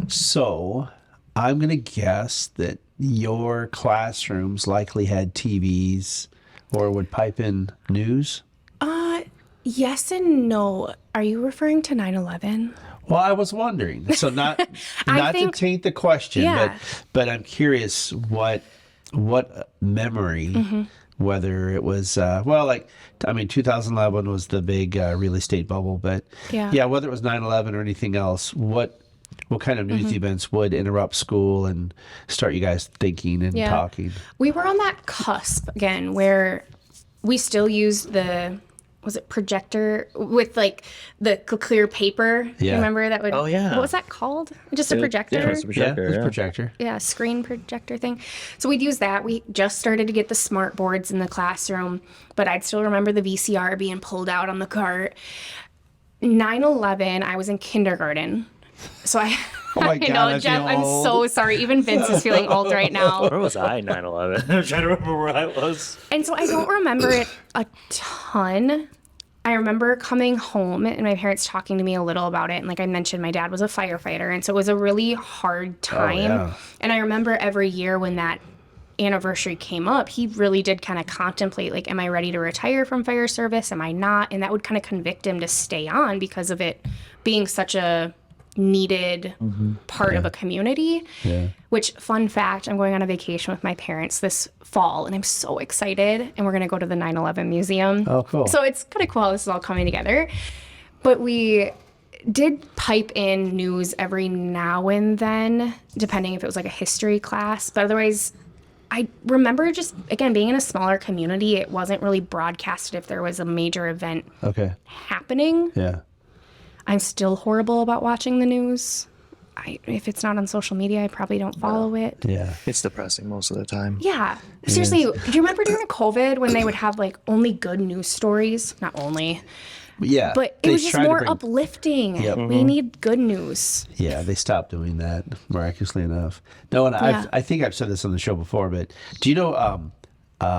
So I'm going to guess that your classrooms likely had TVs or would pipe in news. Yes and no. Are you referring to 9/11? Well, I was wondering. So not think- to taint the question, Yeah. but I'm curious what memory, whether it was 2011 was the big real estate bubble, but whether it was 9/11 or anything else, what kind of news events would interrupt school and start you guys thinking and talking? We were on that cusp again where we still used projector with like the clear paper? Yeah. You remember that would? Oh, yeah. What was that called? Just a projector? Yeah, it was a projector. Yeah, it was projector. Yeah, screen projector thing. So we'd use that. We just started to get the smart boards in the classroom, but I'd still remember the VCR being pulled out on the cart. 9/11, I was in kindergarten. So Oh my I God, know, I Jeff, feel I'm old. so sorry. Even Vince is feeling old right now. Where was I 9/11? I'm trying to remember where I was. And so I don't remember it a ton. I remember coming home and my parents talking to me a little about it. And like I mentioned, my dad was a firefighter. And so it was a really hard time. yeah. And I remember every year when that anniversary came up, he really did kind of contemplate, like, am I ready to retire from fire service? Am I not? And that would kind of convict him to stay on because of it being such a needed part of a community. Yeah. Which, fun fact, I'm going on a vacation with my parents this fall and I'm so excited, and we're going to go to the 9/11 museum. Oh, cool. So it's kind of cool how this is all coming together. But we did pipe in news every now and then, depending if it was like a history class, but otherwise I remember just, again, being in a smaller community, it wasn't really broadcasted if there was a major event Okay. happening. Yeah. I'm still horrible about watching the news. If it's not on social media, I probably don't follow it. Yeah. It's depressing most of the time. Yeah. Seriously, do you remember during COVID when they would have like only good news stories? Not only, Yeah. but it They was just tried to more bring- uplifting. Yep. We need good news. Yeah, they stopped doing that, miraculously enough. No, and Yeah. I think I've said this on the show before, but do you know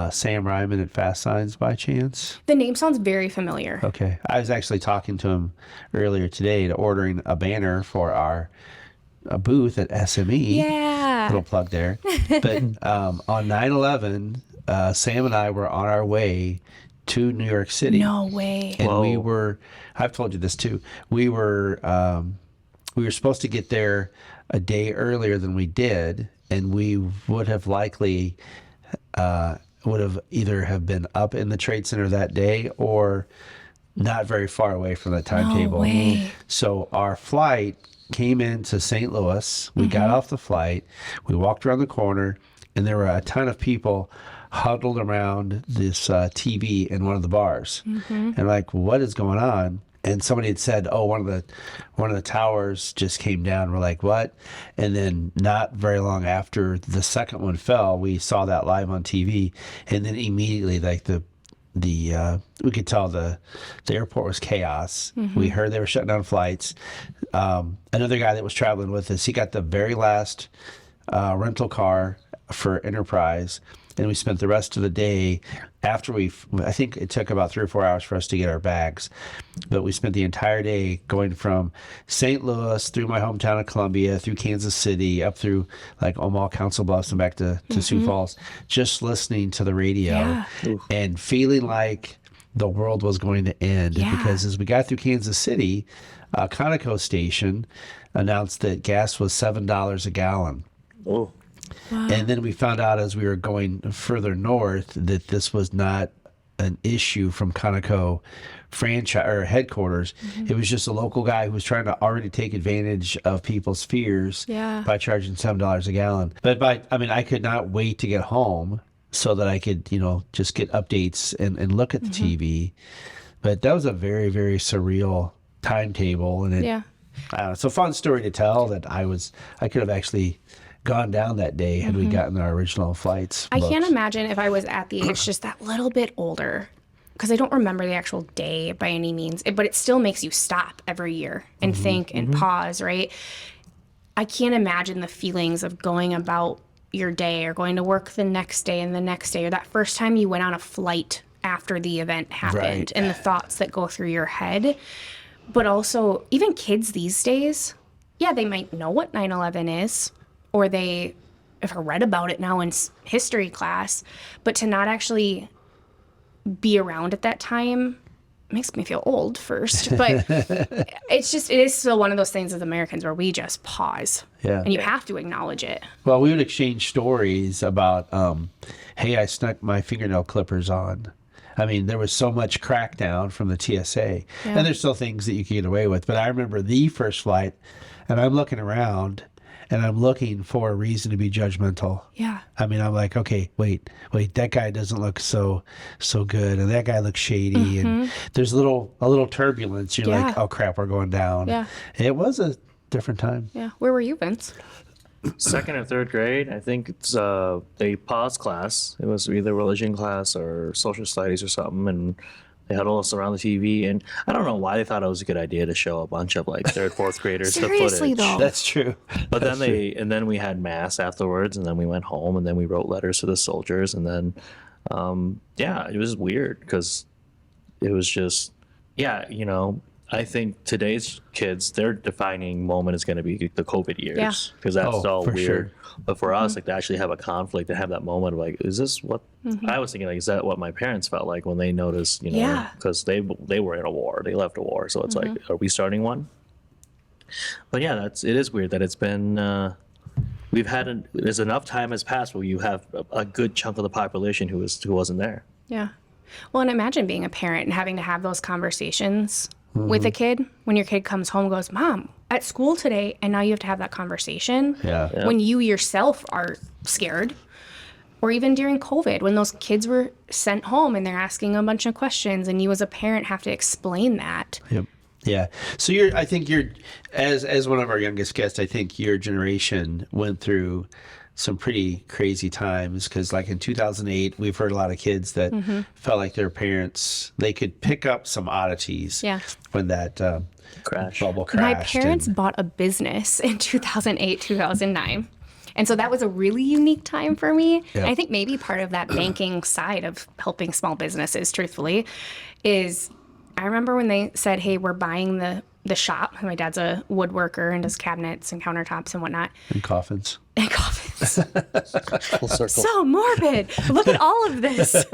Sam Ryman at Fast Signs by chance? The name sounds very familiar. Okay. I was actually talking to him earlier today to ordering a banner for our booth at SME. Yeah. Little plug there. But on 9/11, Sam and I were on our way to New York City. No way. And Whoa. we were, I've told you this too, we were supposed to get there a day earlier than we did, and we would have likely would have either have been up in the Trade Center that day or not very far away from the timetable. way. So our flight came into St. Louis. We got off the flight. We walked around the corner, and there were a ton of people huddled around this TV in one of the bars. And like, what is going on? And somebody had said, "Oh, one of the towers just came down." We're like, "What?" And then not very long after the second one fell, we saw that live on TV, and then immediately, like we could tell the airport was chaos. We heard they were shutting down flights. Another guy that was traveling with us, he got the very last rental car for Enterprise, and we spent the rest of the day after I think it took about 3 or 4 hours for us to get our bags, but we spent the entire day going from St. Louis through my hometown of Columbia, through Kansas City, up through like Omaha, Council Bluffs, and back to Sioux Falls, just listening to the radio Yeah. and feeling like the world was going to end. Yeah. Because as we got through Kansas City, Conoco station announced that gas was $7 a gallon. Oh. And then we found out as we were going further north that this was not an issue from Conoco franchise or headquarters. It was just a local guy who was trying to already take advantage of people's fears Yeah. by charging $7 a gallon. But I could not wait to get home so that I could, just get updates and look at the TV. But that was a very, very surreal timetable, and Yeah. it's a fun story to tell that I could have actually gone down that day had we gotten our original flights. I can't booked. imagine if I was at the age just that little bit older, because I don't remember the actual day by any means, but it still makes you stop every year and think and pause, right? I can't imagine the feelings of going about your day or going to work the next day and the next day, or that first time you went on a flight after the event happened, Right. and the thoughts that go through your head. But also, even kids these days, yeah, they might know what 9/11 is, or they have read about it now in history class, but to not actually be around at that time makes me feel old first. But it is still one of those things as Americans where we just pause. Yeah. And you have to acknowledge it. Well, we would exchange stories about, hey, I snuck my fingernail clippers on. I mean, there was so much crackdown from the TSA. Yeah. And there's still things that you can get away with. But I remember the first flight, and I'm looking around, and I'm looking for a reason to be judgmental. Yeah. I mean, I'm like, okay, wait, that guy doesn't look so good, and that guy looks shady, and there's a little turbulence. You're like, Yeah. oh crap, we're going down. Yeah. It was a different time. Yeah. Where were you, Vince? Second or third grade, I think it's they paused class. It was either religion class or social studies or something, and they huddled us around the TV. And I don't know why they thought it was a good idea to show a bunch of like third, fourth graders the Seriously, footage. though. That's true. But then then we had mass afterwards, and then we went home, and then we wrote letters to the soldiers, and then it was weird because it was just I think today's kids, their defining moment is going to be the COVID years Yeah. because that's Oh, all for weird. sure. But for us, like to actually have a conflict, to have that moment of like, is this what I was thinking? Like, is that what my parents felt like when they noticed? Yeah. Because they were in a war, they left a war, so it's like, are we starting one? But yeah, it is weird that it's been. There's enough time has passed where you have a good chunk of the population who wasn't there. Yeah. Well, and imagine being a parent and having to have those conversations with a kid when your kid comes home and goes, Mom, at school today, and now you have to have that conversation. Yeah. When you yourself are scared. Or even during COVID, when those kids were sent home and they're asking a bunch of questions, and you as a parent have to explain that. Yep. Yeah. So I think you're, as one of our youngest guests, I think your generation went through some pretty crazy times because, like in 2008, we've heard a lot of kids that felt like their parents, they could pick up some oddities when that bubble crashed. My parents bought a business in 2008, 2009. And so that was a really unique time for me. Yeah. And I think maybe part of that banking side of helping small businesses, truthfully, is I remember when they said, hey, we're buying the shop. My dad's a woodworker and does cabinets and countertops and whatnot. And coffins. And coffins. Full circle. So morbid. Look at all of this.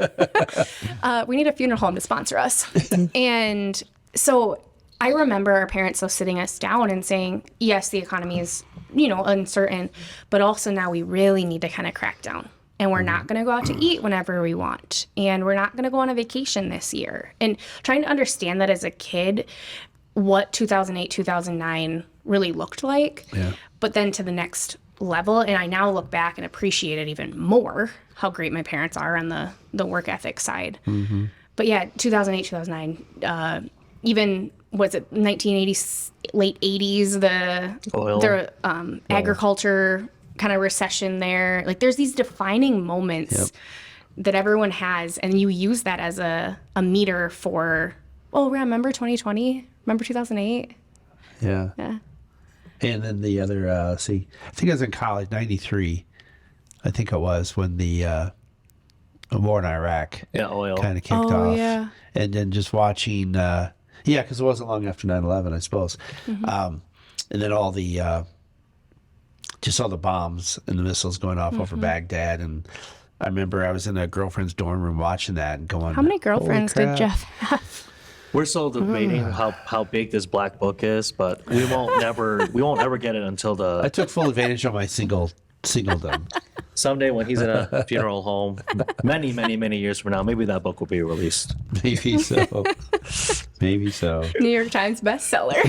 We need a funeral home to sponsor us. And so I remember our parents so sitting us down and saying, yes, the economy is, uncertain, but also now we really need to kind of crack down. And we're not going to go out to eat whenever we want. And we're not going to go on a vacation this year. And trying to understand that as a kid, what 2008, 2009 really looked like. Yeah. But then to the next level. And I now look back and appreciate it even more, how great my parents are on the work ethic side. Mm-hmm. But yeah, 2008, 2009, even was it 1980s, late 80s, the agriculture kind of recession there. Like there's these defining moments that everyone has, and you use that as a meter for, remember 2020? Remember 2008? Yeah. And then the other, I think I was in college, 93, I think it was, when the war in Iraq oil kind of kicked off. Yeah. And then just watching, because it wasn't long after 9/11, I suppose. Mm-hmm. And then all the bombs and the missiles going off over Baghdad. And I remember I was in a girlfriend's dorm room watching that and going, how many girlfriends did Jeff have? We're still debating how big this black book is, but we won't ever get it until I took full advantage of my singledom. Someday when he's in a funeral home, many, many, many years from now, maybe that book will be released. Maybe so. Maybe so. New York Times bestseller.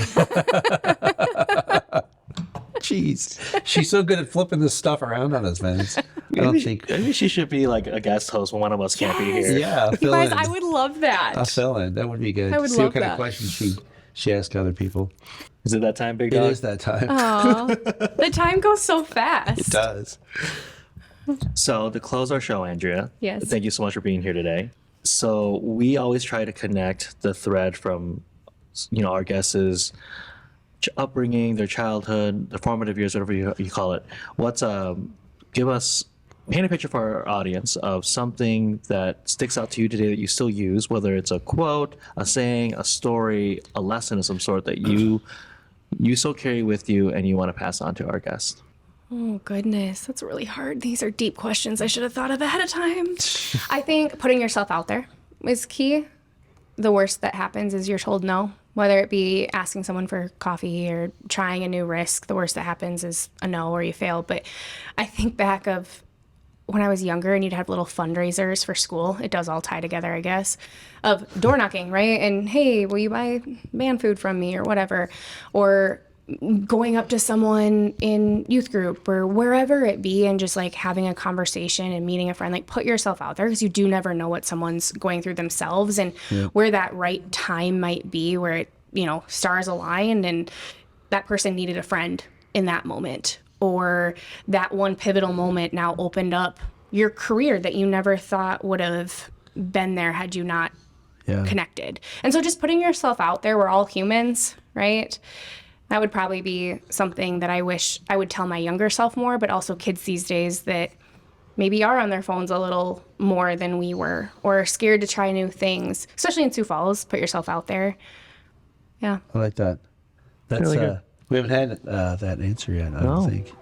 Jeez. She's so good at flipping this stuff around on us, man. Maybe she should be like a guest host when one of us can't be here. Yeah, You guys, I would love that. I'll fill in. That would be good. I would See love what kind that. of questions she asks other people. Is it that time, Big It Dog? is that time. Aw, the time goes so fast. It does. So to close our show, Andrea, Yes. thank you so much for being here today. So we always try to connect the thread from, our guests' upbringing, their childhood, their formative years, whatever you call it. Paint a picture for our audience of something that sticks out to you today that you still use, whether it's a quote, a saying, a story, a lesson of some sort that you still carry with you and you want to pass on to our guests. Oh, goodness. That's really hard. These are deep questions I should have thought of ahead of time. I think putting yourself out there is key. The worst that happens is you're told no, whether it be asking someone for coffee or trying a new risk. The worst that happens is a no or you fail. But I think back of when I was younger and you'd have little fundraisers for school. It does all tie together, I guess, of door knocking, right? And, hey, will you buy band food from me or whatever? Or going up to someone in youth group or wherever it be and just like having a conversation and meeting a friend. Like put yourself out there because you do never know what someone's going through themselves and where that right time might be where it, stars aligned and that person needed a friend in that moment. Or that one pivotal moment now opened up your career that you never thought would have been there had you not connected. And so just putting yourself out there, we're all humans, right? That would probably be something that I wish I would tell my younger self more, but also kids these days that maybe are on their phones a little more than we were or are scared to try new things, especially in Sioux Falls. Put yourself out there. Yeah. I like that. That's really good. We haven't had that answer yet, I don't think.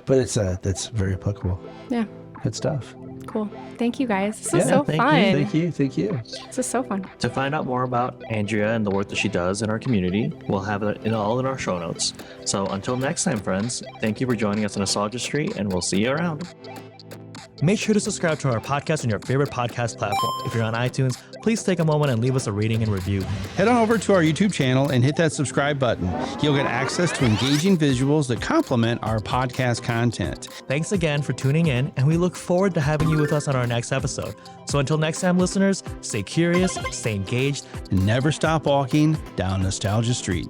But that's very applicable. Yeah. Good stuff. Cool. Thank you, guys. This was so thank fun. you. Thank you. This was so fun. To find out more about Andrea and the work that she does in our community, we'll have it all in our show notes. So until next time, friends, thank you for joining us on Nostalgia Street, and we'll see you around. Make sure to subscribe to our podcast on your favorite podcast platform. If you're on iTunes, please take a moment and leave us a rating and review. Head on over to our YouTube channel and hit that subscribe button. You'll get access to engaging visuals that complement our podcast content. Thanks again for tuning in, and we look forward to having you with us on our next episode. So until next time, listeners, stay curious, stay engaged, And never stop walking down Nostalgia Street.